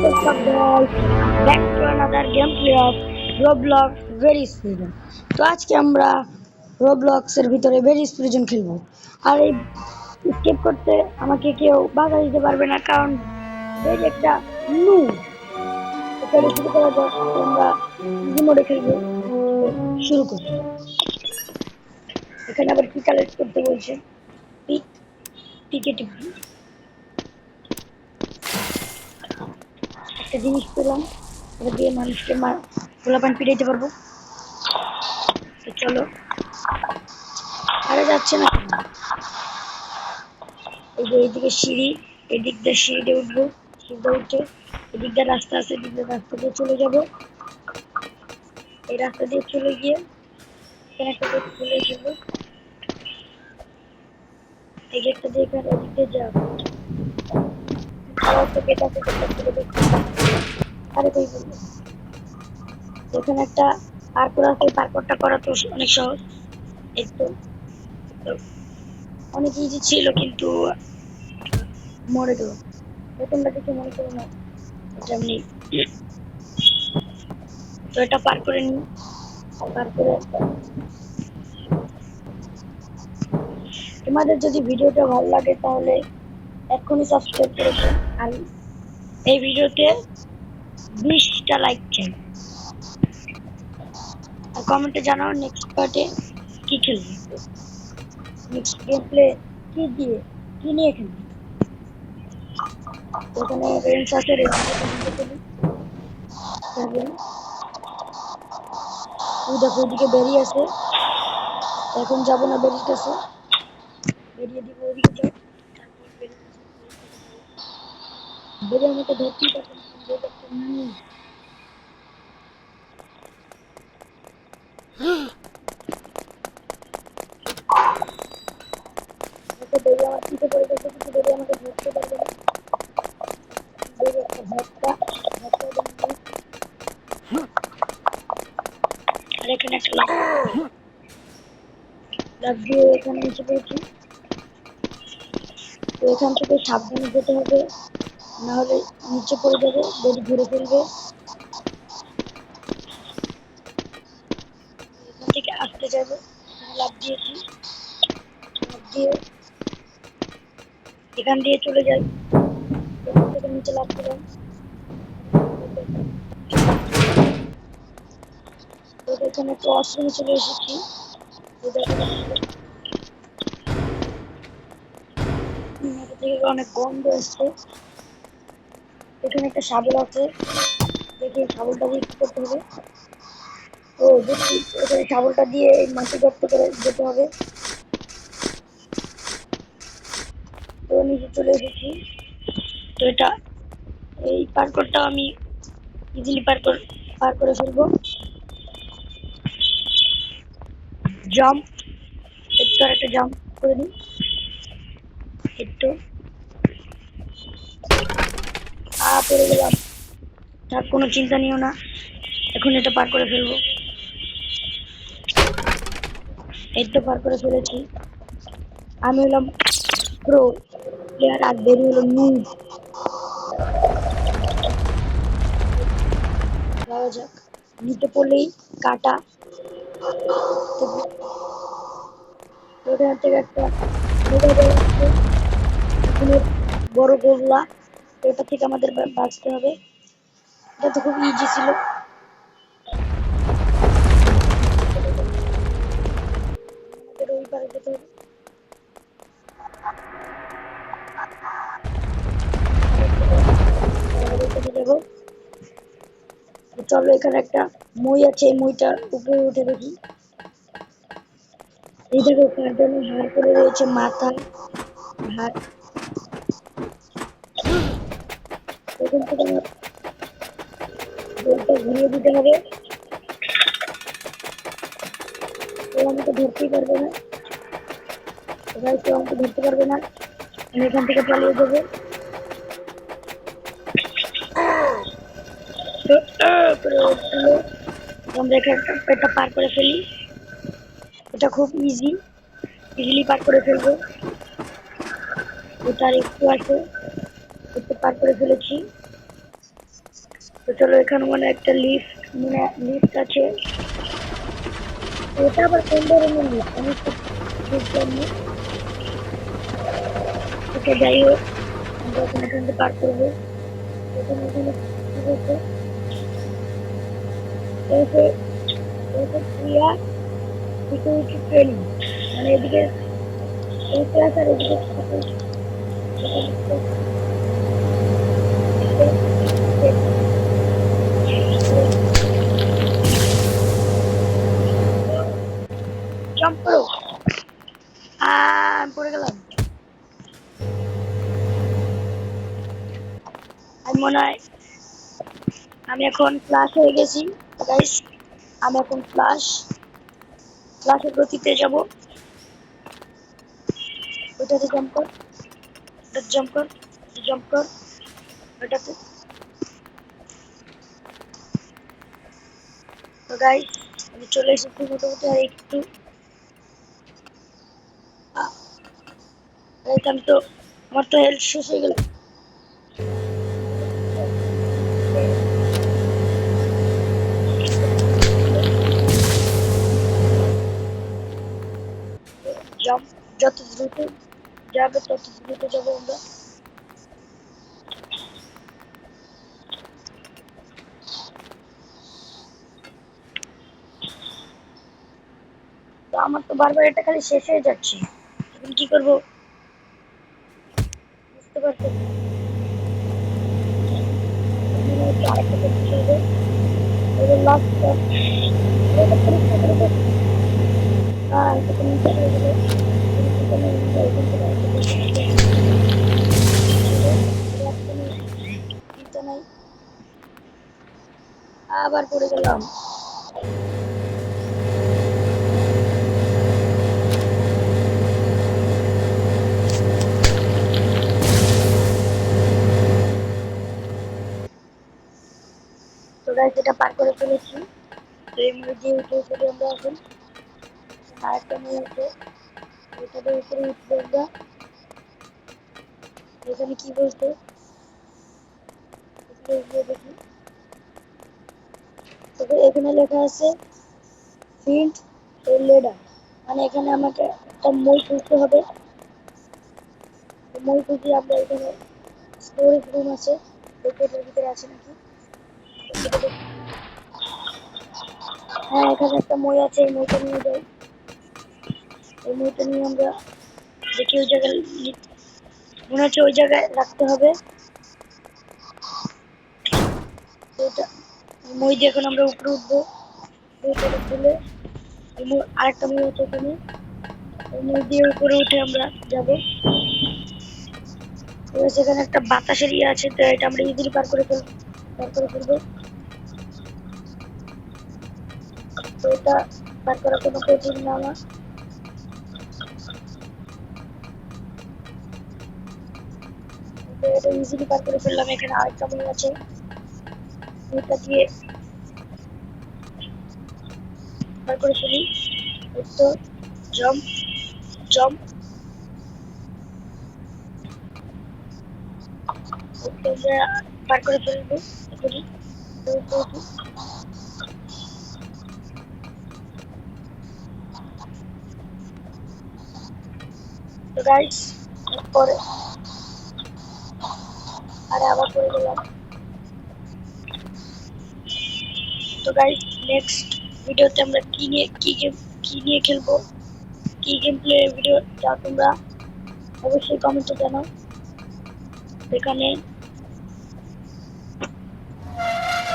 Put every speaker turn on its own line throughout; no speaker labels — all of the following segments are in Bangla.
What's up guys? Back to another gameplay of Roblox Very Prison. তো আজকে আমরা Roblox এর ভিতরে Very Prison খেলবো। আর এই স্কেপ করতে আমাকে কেউ বাধা দিতে পারবে না, কারণ Very একটা নু। এখানে শুরু করা যাক, আমরা ইজি মোডে খেলবো। শুরু করি। এখানে আবার কি কালেক্ট করতে বলছে? পিক পিকে টিপি। একটা জিনিস পেলাম, এটা দিয়ে মানুষকে গোলাপান পিটাইতে পারবো। তো চলো, আরে যাচ্ছে না। এই যে এইদিকে সিঁড়ি, এদিক দিয়ে সিঁড়িতে উঠবো, সিঁড়িতে উঠে এদিক দিয়ে রাস্তা আছে, এদিক দিয়ে রাস্তা দিয়ে চলে যাবো। এই রাস্তা দিয়ে চলে গিয়ে এখানে একটা গেট খুলে যাবো। এই গেটটা দিয়ে এখানে এদিক দিয়ে যাবো। একটা গেট আছে, গেটটা খুলে দেখো। আরে কই বলবো, এখানে একটা পার্কর আছে, পার্করটা করা তো অনেক সহজ। একটু অনেক ইজি ছিল, কিন্তু মরে গেল। তোমরা কিছু মনে করো না, এটা এমনি। তো এটা পার করে নি, পার করে তোমাদের যদি ভিডিওটা ভালো লাগে তাহলে এক্ষুনি সাবস্ক্রাইব করে দিও। আর এই ভিডিওতে 20টা লাইক চাই। আর কমেন্টে জানাও নেক্সট পার্টে কি খেলবে, নেক্সট গেম প্লে কি দিয়ে, কি নিয়ে খেলবে। এখানে রেঞ্জ আছে, ওই দেখো ওইদিকে বেরিয়ে আছে। এখন যাবো না বেরিয়ে কাছে, বেরিয়ে দিব ওইদিকে যাই। তারপর বেরিয়ে আমাকে ধরতেই পারতাম না। বেরিয়ে আমার পিঠে পড়ে গেছে, কিন্তু বেরিয়ে আমাকে ধরতে পারবে না। বেরিয়ে একটা ঝটকা, আর এখানে একটা লাফ দিয়ে এখানে এসে পেয়েছি। তো এখান থেকে সাবধানে যেতে হবে, না হলে নিচে পড়ে যাবে, বেরি ঘুরে ফেলবে। এখান থেকে আসতে যাবো, লাফ দিয়েছি, লাফ দিয়ে এখান দিয়ে চলে যাই। এখান থেকে নিচে লাফ দিলাম। তো এখানে একটা অশ্রমে চলে এসেছি। অনেক গন্ধ এসছে। এখানে একটা শাবল আছে, দেখি শাবলটা দিয়ে কি করতে হবে। ও দেখছি, এখানে শাবলটা দিয়ে মাটি গর্ত করে যেতে হবে। তো নিচে চলে এসেছি। তো এটা এই পার্করটা আমি ইজিলি পার করে ফেলবো। জাম্প, একটু আর একটা জাম্প করে নিই, একটু পড়ে গেলাম। তার কোনো চিন্তা নিও না, এখন এটা পার করে ফেলবো। এই তো পার করে ফেলেছি। আমি হলাম প্রো প্লেয়ার, আর বেরি হলো নুব। যাওয়া যাক, নিতে পড়লেই কাটা। ওখান থেকে একটা বড় গোবলা, এটা থেকে আমাদের বাঁচতে হবে। এটা তো খুব ইজি ছিল। আমাদের ওই পারে যেতে হবে। যাবো। চলো, এখানে একটা মই আছে, এই মইটা উপরে উঠে দেখি। এই দেখো কার্টনের হাড় পড়ে রয়েছে, মাথা হাড়। এখান থেকে আমার গোলটা ঘুরিয়ে দিতে হবে। কেউ আমাকে ধরতেই পারবে না, এবার কেউ আমাকে ধরতে পারবে না। আমি এখান থেকে পালিয়ে যাবো। আমরা এটা পার করে ফেলি। এটা খুব ইজিলি পার করে ফেলবো। ওটার একটু আছে, একটু পার করে ফেলেছি। চলো এখানে মানে একটা লিফট মানে লিফট আছে, এটা আবার কোন ধরনের লিফট আমি তো বুঝলাম না। ওকে যাই হোক, আমরা এখন এখান থেকে পার করবো। এখানে এখানে কি বলছে, এসে এসে ক্রিয়া সিকিউরিটি ট্রেনিং, মানে এদিকে এই ক্লাস আর এদিকে জাম্প করো। আমি পড়ে গেলাম। আমি মনে হয় আমি এখন ফ্লাশ হয়ে গেছি গাইস। আমি এখন ফ্লাশের গতিতে যাব। ওটাতে জাম্প কর, ওটাতে জাম্প কর, জাম্প কর, ওটাতে। তো গাইস আমি চলে এসেছি মোটামুটি, আর একটু গাইস আমি তো, আমার তো হেলথ শেষ হয়ে গেল। জাম্প, যত দ্রুত যাবে তত দ্রুত যাবো আমরা। তো আমার তো বারবার এটা খালি শেষ হয়ে যাচ্ছে, এখন কি করবো বুঝতে পারছি না। মনে হচ্ছে আরেকটা করতে হবে, এবার লাস্ট এটা পরীক্ষা করে দেখ। এটা তো নিচে হয়ে গেল, পরীক্ষা নেই, আমরা এখান থেকে আরেকটা পরীক্ষা করতে চিন্তা নাই। আবার পড়ে গেলাম। তো গাইস এটা পার করে ফেলেছি। তো এই মুড়ি দিয়ে উঠে চলি আমরা এখন। আরেকটা মুড়ি আছে, এটাতে উপরে উঠবো আমরা। এখানে কি বলছে এখানে গিয়ে দেখি। তো এখানে লেখা আছে ফিল্ড এ লেডার, মানে এখানে আমাকে একটা মই খুঁজতে হবে। মই খুঁজি আমরা এখানে, স্টোরেজ রুম আছে, দেখি এটার ভিতরে আছে নাকি। হ্যাঁ এখানে একটা মই আছে, এই মইটা নিয়ে যাই। এই মইটা নিয়ে আমরা দেখি ওই জায়গায়, মনে হচ্ছে ওই জায়গায় রাখতে হবে। তো এটা মই দিয়ে এখন আমরা উপরে উঠবো। এটা খুলে আরেকটা মই আছে এখানে, ওই মই দিয়ে উপরে উঠে আমরা যাবো। সেখানে একটা বাতাসের ইয়ে আছে, তো এটা আমরা ইজিলি পার করে ফেলবো। তো এটা পার করা কোনো কঠিন না আমার। তো এটা ইজিলি পার করে ফেললাম। এখানে আরেকটা মই আছে, এটা দিয়ে পার করে ফেলি। তো জাম্প জাম্প, আমরা পার করে ফেলবো এখনই। তো গাইস পরে আরে আবার পড়ে গেলাম। তো গাইস নেক্সট ভিডিওতে আমরা কি নিয়ে খেলবো, কি গেম প্লে ভিডিও চাও তোমরা অবশ্যই কমেন্টে জানাও। এখানে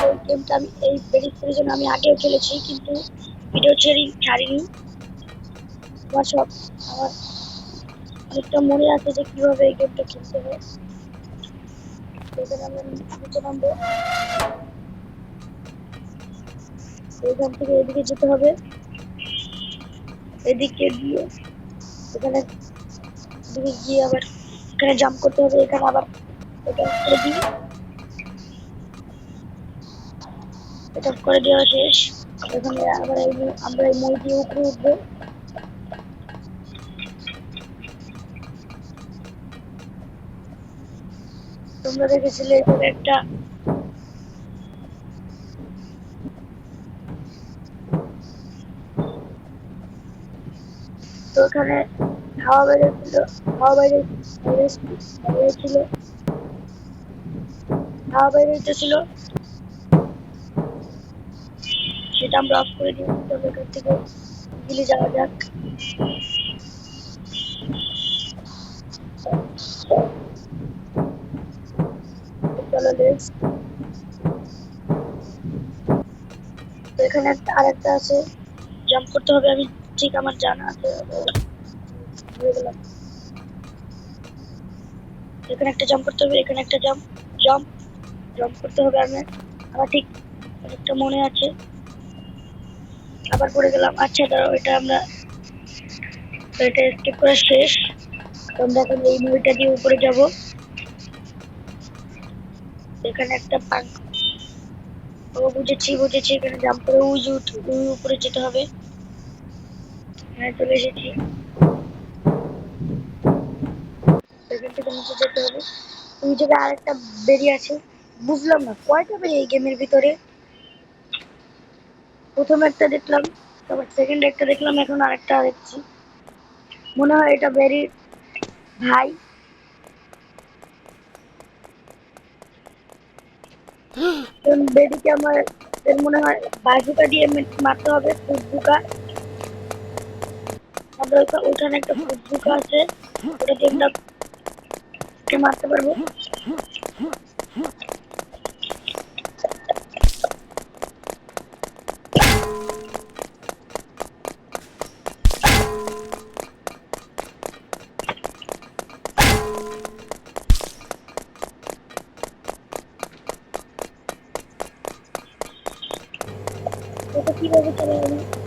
এই গেমটা আমি এই বেরিস্তার জন্য আমি আগেও খেলেছি, কিন্তু ভিডিও ছাড়িনি। আমার অনেকটা মনে আছে যে কিভাবে এই গেমটা খেলতে হয়। এখানে আমরা নিচে নামবো, এখান থেকে এদিকে যেতে হবে, এদিকে গিয়ে এখানে এদিকে গিয়ে আবার এখানে জাম্প করতে হবে। এখানে আবার এটা করে দিই, এটা করে দেওয়া শেষ। এখানে আবার আমরা এই মই দিয়ে উপরে উঠবো। তোমরা দেখেছিলে এখানে একটা তো ওখানে হাওয়া বেরিয়েছিল, হাওয়া বাইরে বাইরে বাইরে ছিল, হাওয়া বেরিয়েছিল, সেটা আমরা অফ করে দিয়েছি। তবে এখান থেকে ইজিলি যাওয়া যাক। চলো লেটস। তো এখানে আরেকটা আছে, জাম্প করতে হবে। আমি ঠিক আমার জানা আছে, ভুলে গেলাম। এখানে একটা জাম্প করতে হবে, এখানে একটা জাম্প, জাম্প জাম্প করতে হবে। আমার ঠিক একটা মনে আছে। আবার পড়ে গেলাম। আচ্ছা দাঁড়াও, এটা আমরা এটা স্কিপ করা শেষ। তো আমরা এখন এই মুভিটা দিয়ে উপরে যাব। এখানে একটা পাঙ্ক, ও বুঝেছি বুঝেছি, এখানে জাম্প করে ওই উপরে যেতে হবে। হ্যাঁ চলে এসেছি। এখান থেকে নিচে যেতে হবে। ওই জায়গায় আরেকটা বেরিয়ে আছে, বুঝলাম না কয়টা বেরিয়ে এই গেমের ভিতরে। প্রথম একটা দেখলাম, তারপর সেকেন্ড একটা দেখলাম, এখন আরেকটা দেখছি। মনে হয় এটা বেরি ভাই। বেরিকে আমার এর মনে হয় বাজুকা দিয়ে মারতে হবে, ফুটবুকা। আমরা ওখানে একটা ফুটবুকা আছে, ওটা দিয়ে আমরা ওকে মারতে পারবো। ওটা কিভাবে চলে যাবে?